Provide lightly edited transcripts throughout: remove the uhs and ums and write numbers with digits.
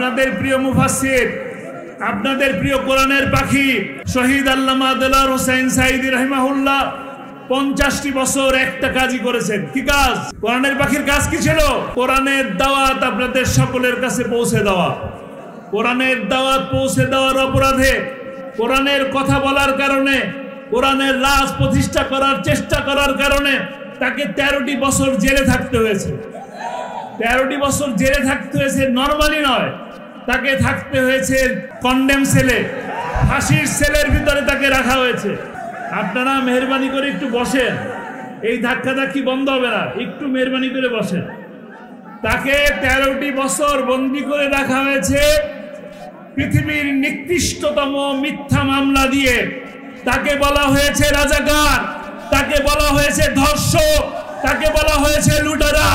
আপনাদের প্রিয় মুফাসসির, আপনাদের প্রিয় কোরআনের পাখি শহীদ আল্লামা দেলোয়ার হোসেন সাঈদী রাহিমাহুল্লাহ 50টি বছর একটা কাজই করেছেন। কি কাজ? কোরআনের পাখির কাজ কি ছিল? কোরআনের দাওয়াত আপনাদের সকলের কাছে পৌঁছে দেওয়া। কোরআনের দাওয়াত পৌঁছে দেওয়ার অপরাধে, কোরআনের কথা বলার কারণে, কোরআনের রাজ প্রতিষ্ঠা করার চেষ্টা করার কারণে তাকে 13টি বছর জেলে থাকতে হয়েছে। 13টি বছর জেলে থাকতে হয়েছে, নরমালি নয়, তাকে থাকতে হয়েছে কন্ডেম সেলে, ফাঁসির সেলের ভিতরে তাকে রাখা হয়েছে। আপনারা মেহরবানি করে একটু বসেন, এই ধাক্কাধাক্কি বন্ধ হবে না, একটু মেহরবানি করে বসেন। তাকে 13টি বছর বন্দী করে রাখা হয়েছে পৃথিবীর নিকৃষ্টতম মিথ্যা মামলা দিয়ে। তাকে বলা হয়েছে রাজাকার, তাকে বলা হয়েছে ধর্ষক, তাকে বলা হয়েছে লুটেরা।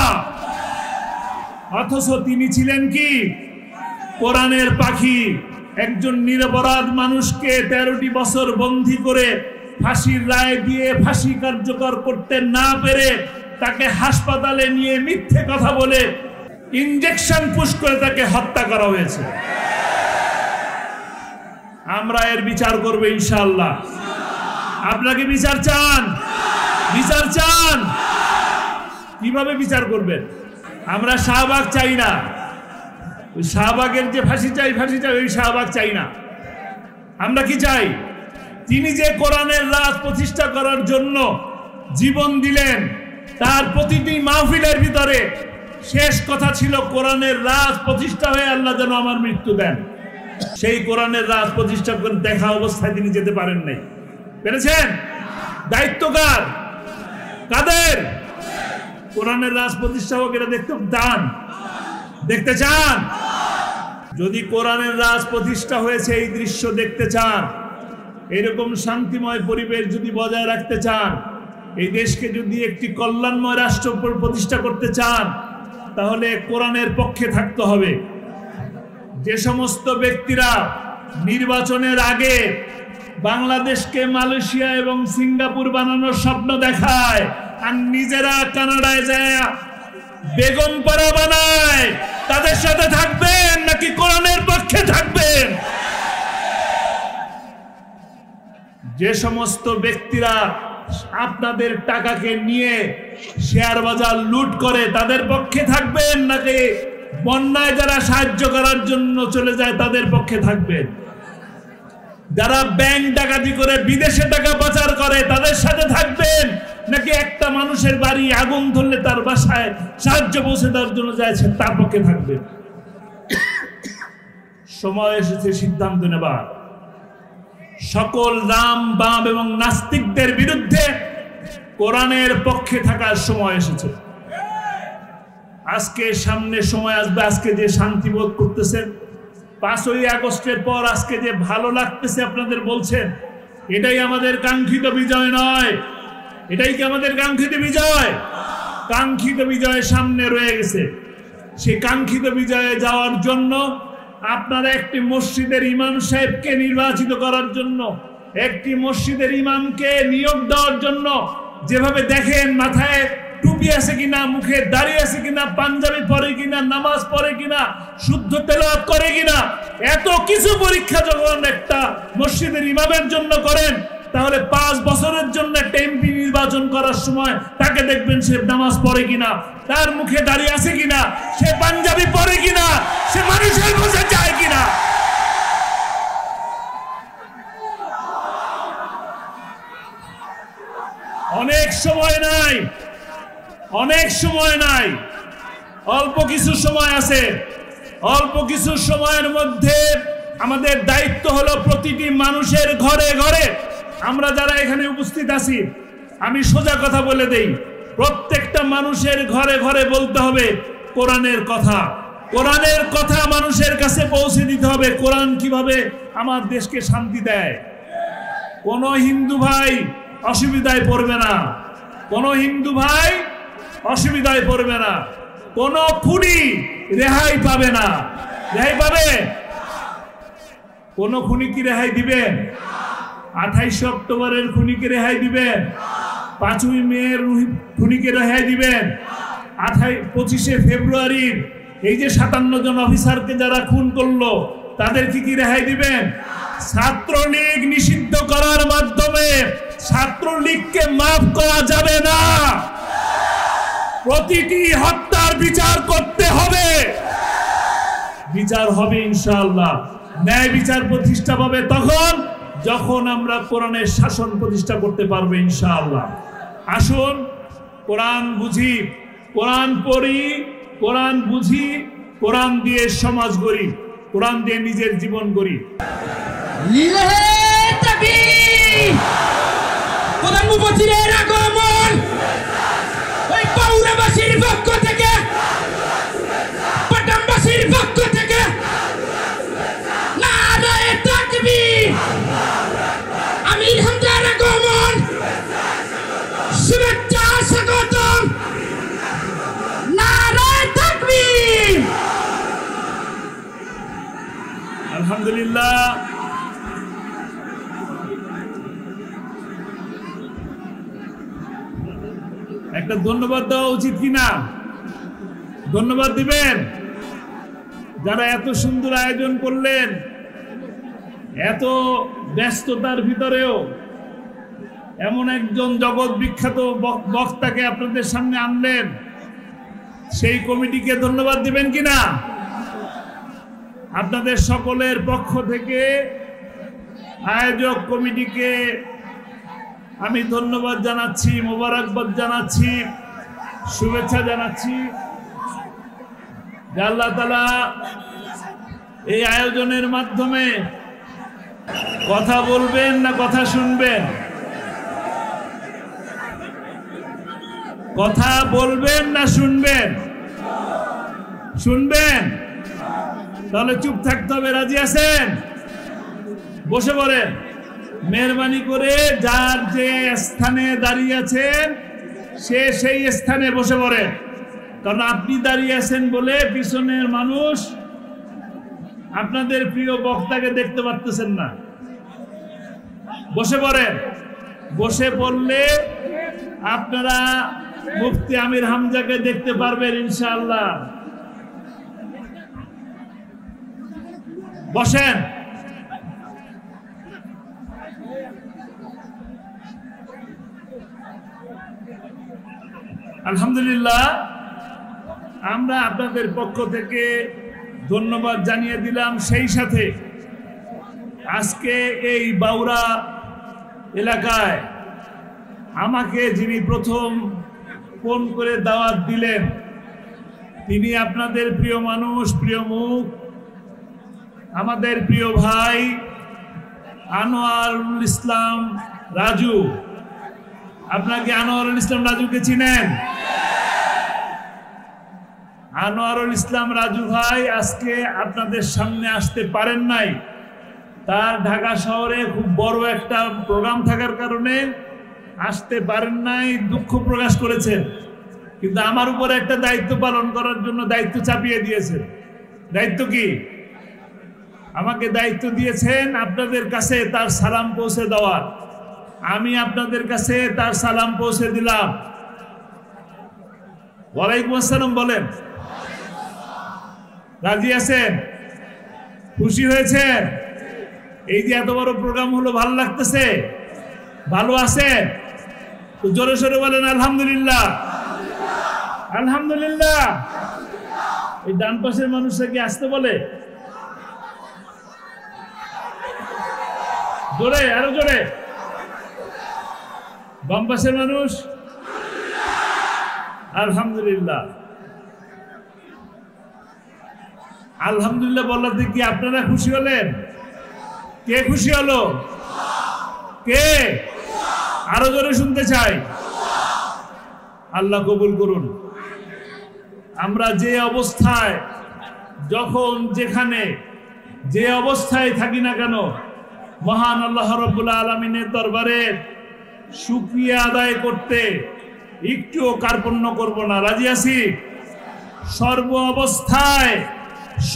অথচ তিনি ছিলেন কি? কোরআনের পাখি। একজন নিরপরাধ মানুষকে 13টি বছর বন্দী করে ফাঁসির রায় দিয়ে ফাঁসি কার্যকর করতে না পেরে তাকে হাসপাতালে নিয়ে মিথ্যে কথা বলে ইনজেকশন পুশ করে তাকে হত্যা করা হয়েছে। আমরা এর বিচার করব ইনশাআল্লাহ। আপনাকে বিচার চান? বিচার চান? কিভাবে বিচার করবেন? আমরা শাহবাগ চাই না, ওই শাহবাগের যে ফাঁসি চাই ওই শাহবাগ চাই না। আমরা কি চাই? তিনি যে কোরআনের রাজ প্রতিষ্ঠা করার জন্য জীবন দিলেন, তার প্রতিটি মাহফিলের ভিতরে শেষ কথা ছিল কোরআনের রাজ প্রতিষ্ঠা হয়ে আল্লাহ যেন আমার মৃত্যু দেন। সেই কোরআনের রাজ প্রতিষ্ঠা করে দেখা অবস্থায় তিনি যেতে পারেন নাই। পেরেছেন? দায়িত্ব কার? কাদের? কোরআনের রাজ প্রতিষ্ঠা হোক, এটা দেখতে চান? দেখতে চান? যদি কোরআনের রাজ প্রতিষ্ঠা হয়েছে এই দৃশ্য দেখতে চান, এরকম শান্তিময় পরিবেশ যদি বজায় রাখতে চান, এই দেশকে যদি একটি কল্যাণময় রাষ্ট্র প্রতিষ্ঠা করতে চান, তাহলে কোরআনের পক্ষে থাকতে হবে। যে সমস্ত ব্যক্তিরা নির্বাচনের আগে বাংলাদেশকে মালয়েশিয়া এবং সিঙ্গাপুর বানানোর স্বপ্ন দেখায় আর নিজেরা কানাডায় যায় বেগমপাড়া বানায়, তাদের সাথে থাকবেন নাকি কোরআনের পক্ষে থাকবেন? যে সমস্ত ব্যক্তিরা আপনাদের টাকাকে নিয়ে শেয়ার বাজার লুট করে, তাদের পক্ষে থাকবেন নাকি বন্যায় যারা সাহায্য করার জন্য চলে যায় তাদের পক্ষে থাকবেন? যারা ব্যাংক ডাকাতি করে বিদেশে টাকা পাচার করে তাদের সাথে থাকবেন নাকি একটা মানুষের বাড়ি আগুন ধরলে তার বাসায় সাহায্য পৌঁছে দেওয়ার জন্য যাচ্ছে তার পক্ষে থাকবেন? সময় এসেছে সিদ্ধান্ত নেবার। সকল রাম বাম এবং নাস্তিকদের বিরুদ্ধে কোরআনের পক্ষে থাকার সময় এসেছে। আজকে সামনে সময় আসবে, আজকে যে শান্তি বোধ করতেছেন, 5ই আগস্টের পর আজকে যে ভালো লাগতেছে আপনাদের বলছেন, এটাই আমাদের কাঙ্ক্ষিত বিজয় নয়। এটাই কি আমাদের কাঙ্ক্ষিত বিজয়? কাঙ্ক্ষিত বিজয় সামনে রয়ে গেছে। সেই কাঙ্ক্ষিত বিজয়ে যাওয়ার জন্য আপনারা একটি মসজিদের ইমাম সাহেবকে নির্বাচিত করার জন্য, একটি মসজিদের ইমামকে নিয়োগ দেওয়ার জন্য যেভাবে দেখেন মাথায় টুপি আছে কিনা, মুখে দাড়ি আছে কিনা, পাঞ্জাবি পরে কিনা, নামাজ পড়ে কিনা, শুদ্ধ তেলাওয়াত করে কিনা, এত কিছু পরীক্ষা যখন একটা মসজিদের ইমামের জন্য করেন, তাহলে 5 বছরের জন্য একটা এমপি নির্বাচন করার সময় তাকে দেখবেন সে নামাজ পড়ে কিনা, তার মুখে দাড়ি আছে কিনা, সে পাঞ্জাবি পরে কিনা, সে মানুষের কাছে যায় কিনা। অনেক সময় নাই, অনেক সময় নাই, অল্প কিছু সময় আছে। অল্প কিছু সময়ের মধ্যে আমাদের দায়িত্ব হলো প্রতিটি মানুষের ঘরে ঘরে, আমরা যারা এখানে উপস্থিত আছি, আমি সোজা কথা বলে দেই, প্রত্যেকটা মানুষের ঘরে ঘরে বলতে হবে কোরআনের কথা। কোরআনের কথা মানুষের কাছে পৌঁছে দিতে হবে। কোরআন কিভাবে আমার দেশকে শান্তি দেয়। কোনো হিন্দু ভাই অসুবিধায় পড়বে না, কোনো হিন্দু ভাই অসুবিধায় পড়বে না, কোনো খুনি রেহাই পাবে না। রেহাই পাবে? কোনো খুনি কি রেহাই দিবেন? 28 অক্টোবরের খুনিকে রেহাই দিবেন? 5ই মেয়ের খুনিকে রেহাই দিবেন? 25শে ফেব্রুয়ারির এই যে 57 জন অফিসারকে যারা খুন করলো তাদের কি রেহাই দিবেন? ছাত্রলীগ নিষিদ্ধ করার মাধ্যমে ছাত্রলীগকে মাফ করা যাবে না। প্রতিটি হত্যার বিচার করতে হবে, বিচার হবে ইনশাআল্লাহ। ন্যায় বিচার প্রতিষ্ঠা পাবে তখন যখন আমরা কোরআনের শাসন প্রতিষ্ঠা করতে পারবো ইনশাআল্লাহ। আসুন কোরআন বুঝি, কোরআন পড়ি, কোরআন বুঝি, কোরআন দিয়ে সমাজ গড়ি, কোরআন দিয়ে নিজের জীবন গড়ি। প্রধান মুফাসসিরের আগমন ওই পাউরাবাসীর পক্ষ থেকে, পাটামবাসীর পক্ষ থেকে নারায়ে তাকবীর। আমির হামজার আগমন শুভেচ্ছা স্বাগতম, নারায়ে তাকবীর। আলহামদুলিল্লাহ। একটা ধন্যবাদ দেওয়া উচিত কিনা? ধন্যবাদ দিবেন যারা এত সুন্দর আয়োজন করলেন, এত ব্যস্ততার ভিতরেও এমন একজন জগৎ বিখ্যাত বক্তাকে আপনাদের সামনে আনলেন, সেই কমিটিকে ধন্যবাদ দিবেন কিনা? আপনাদের সকলের পক্ষ থেকে আয়োজক কমিটিকে আমি ধন্যবাদ জানাচ্ছি, মোবারকবাদ জানাচ্ছি, শুভেচ্ছা জানাচ্ছি। আল্লাহ তাআলা এই আয়োজনের মাধ্যমে কথা বলবেন না কথা শুনবেন? কথা বলবেন না শুনবেন? শুনবেন। তাহলে চুপ থাকতে হবে। রাজি আছেন? বসে পড়েন। মেহরবানি করে যার যে স্থানে দাঁড়িয়ে আছেন সে সেই স্থানে বসে পড়েন, কারণ আপনি দাঁড়িয়ে আছেন বলে পিছনের মানুষ আপনাদের প্রিয় বক্তাকে দেখতে পারতেছেন না। বসে পড়েন। বসে পড়লে আপনারা মুফতি আমির হামজাকে দেখতে পারবেন ইনশাআল্লাহ। বসেন। আলহামদুলিল্লাহ, আমরা আপনাদের পক্ষ থেকে ধন্যবাদ জানিয়ে দিলাম। সেই সাথে আজকে এই বাউরা এলাকায় আমাকে যিনি প্রথম ফোন করে দাওয়াত দিলেন, তিনি আপনাদের প্রিয় মানুষ, প্রিয় মুখ, আমাদের প্রিয় ভাই আনোয়ারুল ইসলাম রাজু। আপনাকে আনোয়ারুল ইসলাম রাজুকে চিনেন? আনোয়ারুল ইসলাম রাজু ভাই আজকে আপনাদের সামনে আসতে পারেন নাই। তার ঢাকা শহরে খুব বড় একটা প্রোগ্রাম থাকার কারণে আসতে পারেন নাই, দুঃখ প্রকাশ করেছেন। কিন্তু আমার উপরে একটা দায়িত্ব পালন করার জন্য দায়িত্ব চাপিয়ে দিয়েছেন। দায়িত্ব কি? আমাকে দায়িত্ব দিয়েছেন আপনাদের কাছে তার সালাম পৌঁছে দেওয়ার। আমি আপনাদের কাছে তার সালাম পৌঁছে দিলাম। ওয়ালাইকুম আসসালাম বলেন। রাজি আছেন? খুশি হয়েছেন? এই যে এত বড় প্রোগ্রাম হলো, ভালো লাগতেছে? ভালো আছেন? তো জোরে সোরে বলেন আলহামদুলিল্লাহ। আলহামদুলিল্লাহ। এই ডান পাশের মানুষরা কি আসতে বলে? জোরে, আরো জোরে। বাম পাশের মানুষ আলহামদুলিল্লাহ। আলহামদুলিল্লাহ বলাতে কি আপনারা খুশি হলেন? কে খুশি হলো? কে? আরো জোরে শুনতে চাই। আল্লাহ কবুল করুন। আমরা যে অবস্থায়, যখন যেখানে যে অবস্থায় থাকি না কেন, মহান আল্লাহ রাব্বুল আলামিনের দরবারে শুকরিয়া আদায় করতে একটুও কার্পণ্য করব না। রাজি আছি? সর্ব অবস্থায়,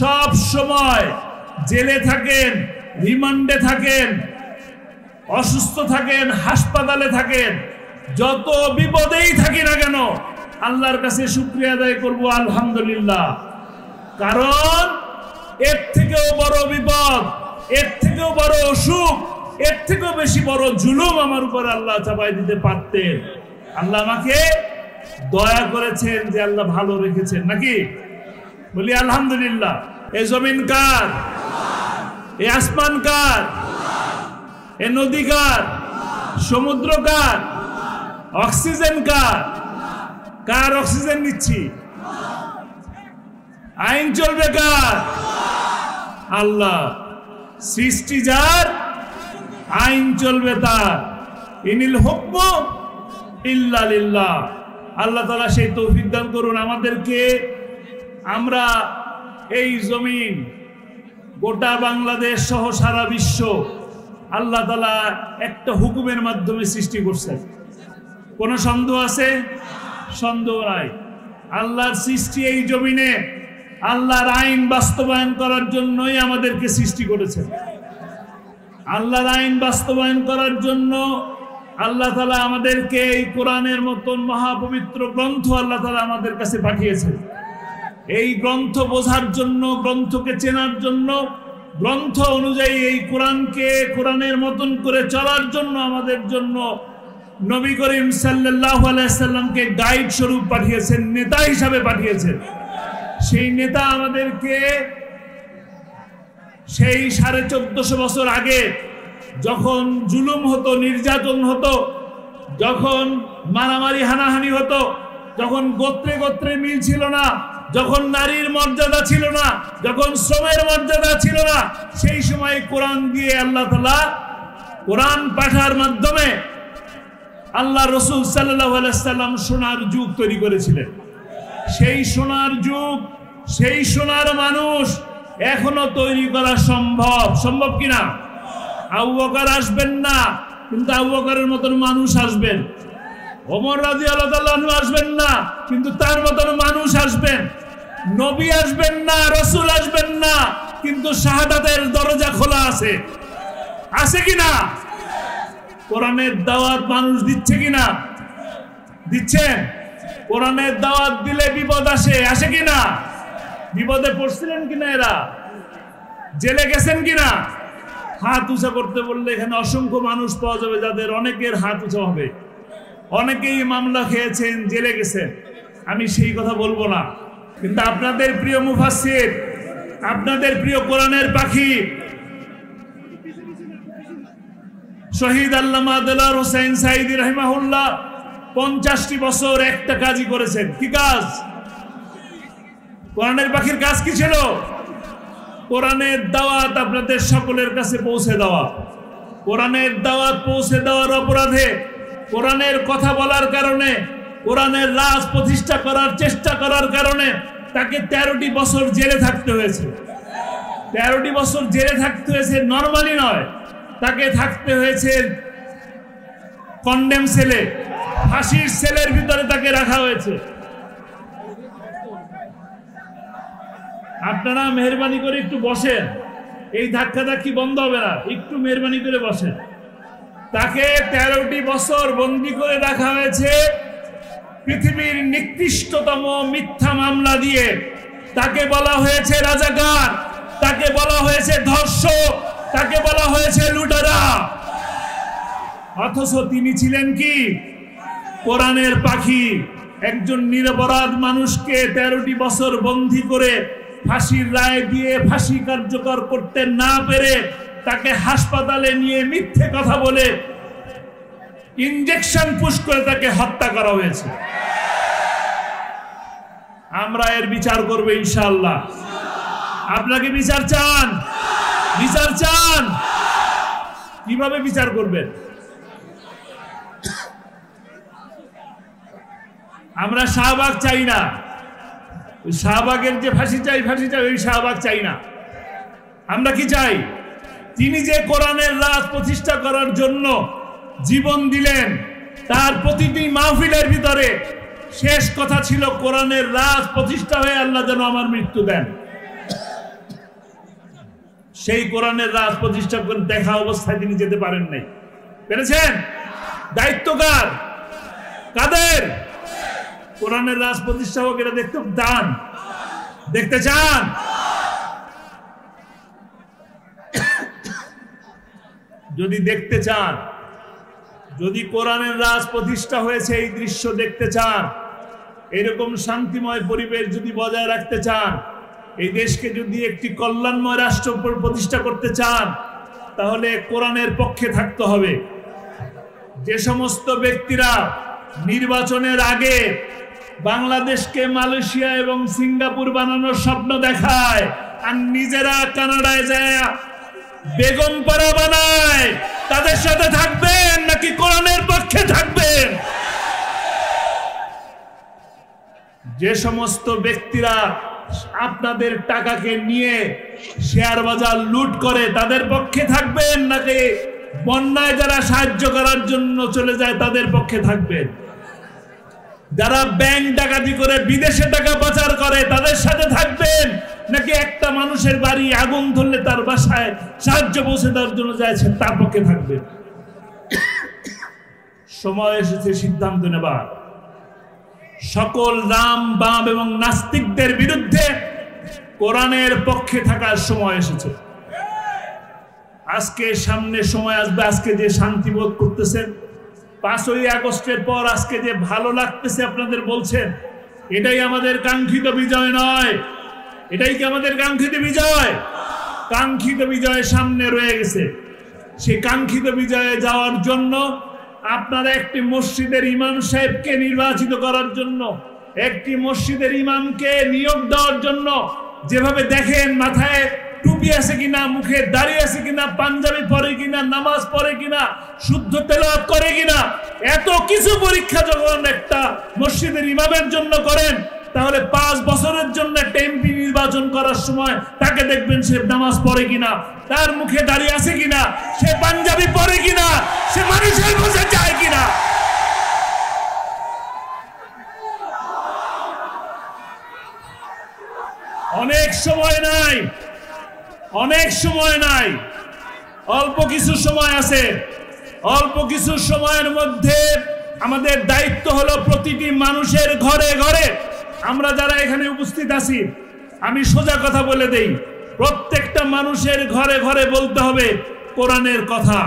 সব সময়, জেলে থাকেন, রিমান্ডে থাকেন, অসুস্থ থাকেন, হাসপাতালে থাকেন, যত বিপদেই থাকি না কেন আল্লাহর কাছে শুকরিয়া আদায় করব আলহামদুলিল্লাহ। কারণ এর থেকেও বড় বিপদ, এর থেকেও বড় অসুখ, এর থেকেও বেশি বড় জুলুম আমার উপর আল্লাহ চাপাই দিতে পারতেন। আল্লাহ আমাকে দয়া করেছেন যে আল্লাহ ভালো রেখেছেন, নাকি? বলি আলহামদুলিল্লাহ। এই জমিন কার? এই আসমান কার? এই নদী কার? সমুদ্র কার? অক্সিজেন কার? কার অক্সিজেন নিচ্ছি? আইন চলবে কার? আল্লাহ। সৃষ্টি যার, আইন চলবে তার। ইনিল হুকমু ইল্লা লিল্লাহ। আল্লাহ তাআলা সেই তৌফিক দান করুন আমাদেরকে। আমরা এই জমিন, গোটা বাংলাদেশ সহ সারা বিশ্ব আল্লাহ তাআলা একটা হুকুমের মাধ্যমে সৃষ্টি করছেন। কোনো সন্দেহ আছে? সন্দেহ নাই। আল্লাহর সৃষ্টি এই জমিনে আল্লাহর আইন বাস্তবায়ন করার জন্যই আমাদেরকে সৃষ্টি করেছেন। আল্লাহর আইন বাস্তবায়ন করার জন্য আল্লাহ তাআলা আমাদেরকে এই কোরআনের মতন মহাপবিত্র গ্রন্থ আল্লাহ তাআলা আমাদের কাছে পাঠিয়েছেন। এই গ্রন্থ বোঝার জন্য, গ্রন্থকে চেনার জন্য, গ্রন্থ অনুযায়ী এই কোরআনকে কোরআনের মতন করে চলার জন্য আমাদের জন্য নবী করিম সাল্লাল্লাহু আলাইহি সাল্লামকে গাইড স্বরূপ পাঠিয়েছেন, নেতা হিসাবে পাঠিয়েছেন। সেই নেতা আমাদেরকে সেই 1450 বছর আগে যখন জুলুম হতো, নির্যাতন হতো, যখন মারামারি হানাহানি হতো, যখন গোত্রে গোত্রে মিল ছিল না, যখন নারীর মর্যাদা ছিল না, যখন শ্রমের মর্যাদা ছিল না, সেই সময় কোরআন দিয়ে আল্লাহ তাআলা কোরআন পাঠার মাধ্যমে আল্লাহ রাসূল সাল্লাল্লাহু আলাইহি সাল্লাম সোনার যুগ তৈরি করেছিলেন। সেই সোনার যুগ, সেই সোনার মানুষ এখনো তৈরি করা সম্ভব। সম্ভব কিনা? আবু বকর আসবেন না, কিন্তু আবু বকরের মতন মানুষ আসবেন। ওমর রাদিয়াল্লাহু তাআলা আনহু আসবেন না, কিন্তু তার মতন মানুষ আসবেন। নবী আসবেন না, রাসূল আসবেন না, কিন্তু শাহাদাতের দরজা খোলা আছে। আছে কিনা? কোরআনের দাওয়াত মানুষ দিচ্ছে কিনা? দিচ্ছেন। কোরআনের দাওয়াত দিলে বিপদ আসে, আসে কিনা? বিপদে পড়ছিলেন কিনা? এরা জেলে গেছেন কিনা? হাত উঁচা করতে বললে এখানে অসংখ্য মানুষ পাওয়া যাবে যাদের অনেকের হাত উঁচা হবে। অনেকেই মামলা খেয়েছেন, জেলে গেছেন। আমি সেই কথা বলবো না, কিন্তু আপনাদের প্রিয় মুফাসসির, আপনাদের প্রিয় কোরআনের পাখি শহীদ আল্লামা দেলোয়ার হোসেন সাঈদী রাহিমাহুল্লাহ 50টি বছর একটা কাজই করেছেন। কি কাজ? কোরআনের পাখির কাজ কি ছিল? কোরআনের দাওয়াত আপনাদের সকলের কাছে পৌঁছে দেওয়া। কোরআনের দাওয়াত পৌঁছে দেওয়ার অপরাধে, কোরআনের কথা বলার কারণে, কোরআনের রাজ প্রতিষ্ঠা করার চেষ্টা করার কারণে তাকে 13টি বছর জেলে থাকতে হয়েছে। 13টি বছর জেলে থাকতে হয়েছে, নরমালি নয়, তাকে থাকতে হয়েছে কন্ডেম সেলে, ফাঁসির সেলের ভিতরে তাকে রাখা হয়েছে। আপনারা মেহরবানি করে একটু বসেন, এই ধাক্কাধাক্কি বন্ধ হবে না, একটু মেহরবানি করে বসেন। তাকে 13টি বছর বন্দী করে রাখা হয়েছে পৃথিবীর নিকৃষ্টতম মিথ্যা মামলা দিয়ে। তাকে বলা হয়েছে রাজাকার, তাকে বলা হয়েছে ধর্ষক, তাকে বলা হয়েছে লুটেরা। অথচ তিনি ছিলেন কি? কোরআনের পাখি। একজন নিরপরাধ মানুষকে 13টি বছর বন্দী করে ফাঁসির রায় দিয়ে ফাঁসি কার্যকর করতে না পেরে তাকে হাসপাতালে নিয়ে মিথ্যে কথা বলে ইনজেকশন পুশ করে তাকে হত্যা করা হয়েছে। আমরা এর বিচার করব ইনশাআল্লাহ। আপনাকে বিচার চান? বিচার চান? কিভাবে বিচার করবেন? আমরা শাহবাগ চাই না। শাহবাগের যে ফাঁসি চাই, ফাঁসি চাই, ওই শাহবাগ চাই না। আমরা কি চাই? তিনি যে কোরআনের রাজ প্রতিষ্ঠা করার জন্য জীবন দিলেন, তার প্রতিটি মাহফিলের ভিতরে শেষ কথা ছিল কোরআনের রাজ প্রতিষ্ঠা হয়ে আল্লাহ যেন আমার মৃত্যু দেন। সেই কোরআনের রাজ প্রতিষ্ঠা করে দেখা অবস্থায় তিনি যেতে পারেন নাই। পেরেছেন? দায়িত্ব কার? কাদের? কোরআনের রাজ প্রতিষ্ঠা হোক, এটা দেখতে দান। দেখতে চান? যদি দেখতে চান, যদি কোরআনের রাজ প্রতিষ্ঠা হয়েছে এই দৃশ্য দেখতে চান, এরকম শান্তিময় পরিবেশ যদি বজায় রাখতে চান, এই দেশকে যদি একটি কল্যাণময় রাষ্ট্র প্রতিষ্ঠা করতে চান, তাহলে কোরআনের পক্ষে থাকতে হবে। যে সমস্ত ব্যক্তিরা নির্বাচনের আগে বাংলাদেশকে মালয়েশিয়া এবং সিঙ্গাপুর বানানোর স্বপ্ন দেখায় আর নিজেরা কানাডায় যায় বেগম পাড়া বানায়, তাদের সাথে থাকবেন নাকি কোরআনের পক্ষে থাকবেন? যে সমস্ত ব্যক্তিরা আপনাদের টাকাকে নিয়ে শেয়ার বাজার লুট করে, তাদের পক্ষে থাকবেন নাকি বন্যায় যারা সাহায্য করার জন্য চলে যায় তাদের পক্ষে থাকবেন? যারা ব্যাংক ডাকাতি করে বিদেশে টাকা পাচার করে তাদের সাথে থাকবেন নাকি একটা মানুষের বাড়ি আগুন ধরলে তার বাসায় সাহায্য পৌঁছে দেওয়ার জন্য যাচ্ছে তার পক্ষে থাকবেন? সময় এসেছে সিদ্ধান্ত নেবার। সকল রাম বাম এবং নাস্তিকদের বিরুদ্ধে কোরআনের পক্ষে থাকার সময় এসেছে। আজকে সামনে সময় আসবে, আজকে যে শান্তি বোধ করতেছেন, 5ই আগস্টের পর আজকে যে ভালো লাগতেছে আপনাদের বলছেন, এটাই আমাদের কাঙ্ক্ষিত বিজয় নয়। এটাই কি আমাদের কাঙ্ক্ষিত বিজয়? কাঙ্ক্ষিত বিজয় সামনে রয়ে গেছে। সেই কাঙ্ক্ষিত বিজয়ে যাওয়ার জন্য আপনারা একটি মসজিদের ইমাম সাহেবকে নির্বাচিত করার জন্য, একটি মসজিদের ইমামকে নিয়োগ দেওয়ার জন্য, যেভাবে দেখেন মাথায় টুপি আছে কিনা, মুখে দাড়ি আছে কিনা, পাঞ্জাবি পরে কিনা, নামাজ পড়ে কিনা, শুদ্ধ তেলাওয়াত করে কিনা, এত কিছু পরীক্ষা যখন একটা মসজিদের ইমামের জন্য করেন, তাহলে 5 বছরের জন্য একটা এমপি নির্বাচন করার সময় তাকে দেখবেন সে নামাজ পড়ে কিনা, তার মুখে দাড়ি আছে কিনা, সে পাঞ্জাবি পরে কিনা, সে মানুষের বসে যায় কিনা। অনেক সময় নাই, অনেক সময় নাই, অল্প কিছু সময় আছে। অল্প কিছু সময়ের মধ্যে আমাদের দায়িত্ব হলো প্রতিটি মানুষের ঘরে ঘরে, আমরা যারা এখানে উপস্থিত আছি, আমি সোজা কথা বলে দেই, প্রত্যেকটা মানুষের ঘরে ঘরে বলতে হবে কোরআনের কথা।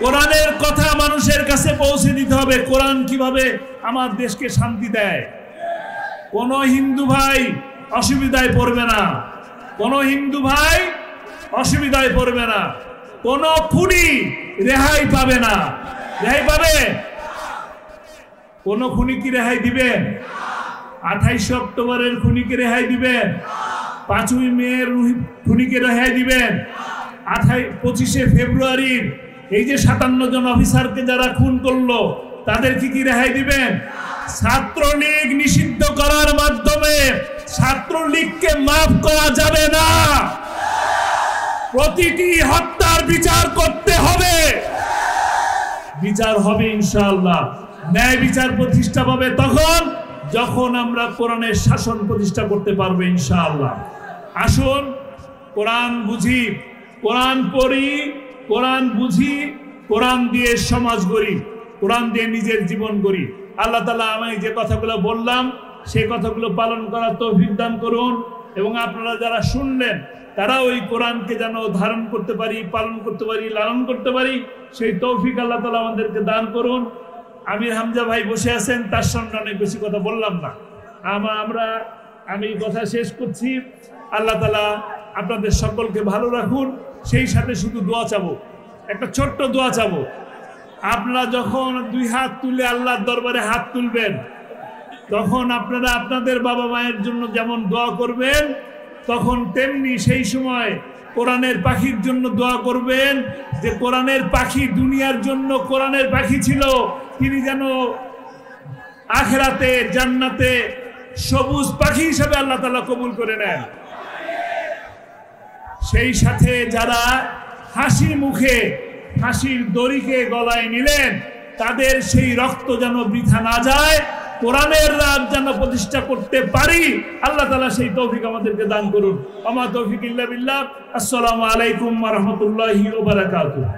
কোরআনের কথা মানুষের কাছে পৌঁছে দিতে হবে। কোরআন কিভাবে আমার দেশকে শান্তি দেয়। কোন হিন্দু ভাই অসুবিধায় পড়বে না, কোন হিন্দু ভাই অসুবিধায় পড়বে না, কোন খুনি রেহাই পাবে না। রেহাই পাবে? কোন খুনি কি রেহাই দিবেন? 28 অক্টোবরের খুনিকে রেহাই দিবেন? 5ই মেয়ের খুনিকে রেহাই দিবেন? 25শে ফেব্রুয়ারির এই যে 57 জন অফিসারকে যারা খুন করলো তাদেরকে কি রেহাই দিবেন? ছাত্রলীগ নিষিদ্ধ করার মাধ্যমে ছাত্রলীগকে মাফ করা যাবে না। প্রতিটি হত্যার বিচার করতে হবে। বিচার হবে ইনশাআল্লাহ। ন্যায় বিচার প্রতিষ্ঠা পাবে তখন যখন আমরা কোরআনের শাসন প্রতিষ্ঠা করতে পারবো ইনশাআল্লাহ। আসুন কোরআন বুঝি, কোরআন পড়ি, কোরআন বুঝি, কোরআন দিয়ে সমাজ গড়ি, কোরআন দিয়ে নিজের জীবন গড়ি। আল্লাহ তাআলা আমি যে কথাগুলো বললাম সেই কথাগুলো পালন করার তৌফিক দান করুন, এবং আপনারা যারা শুনলেন তারা ওই কোরআনকে যেন ধারণ করতে পারি, পালন করতে পারি, লালন করতে পারি, সেই তৌফিক আল্লাহ তাআলা আমাদেরকে দান করুন। আমির হামজা ভাই বসে আছেন, তার সামনে অনেক বেশি কথা বললাম না, আমি কথা শেষ করছি। আল্লাহ তাআলা আপনাদের সকলকে ভালো রাখুন। সেই সাথে শুধু দোয়া চাবো, একটা ছোট্ট দোয়া চাবো। আপনারা যখন 2 হাত তুলে আল্লাহর দরবারে হাত তুলবেন, তখন আপনারা আপনাদের বাবা মায়ের জন্য যেমন দোয়া করবেন, তখন তেমনি সেই সময় কোরআনের পাখির জন্য দোয়া করবেন, যে কোরআনের পাখি দুনিয়ার জন্য কোরআনের পাখি ছিল, তিনি যেন আখিরাতে জান্নাতে সবুজ পাখি হিসেবে আল্লাহ তাআলা কবুল করে নেন। সেই সাথে যারা হাসি মুখে ফাঁসির দড়িকে গলায় নিলেন, তাদের সেই রক্ত যেন বৃথা না যায়, কোরআনের রাজ যেন প্রতিষ্ঠা করতে পারি, আল্লাহ তাআলা সেই তৌফিক আমাদেরকে দান করুন। আমা তৌফিক ইল্লা বিল্লাহ। আসসালামু আলাইকুম ওয়া রাহমাতুল্লাহি ওয়া বারাকাতুহু।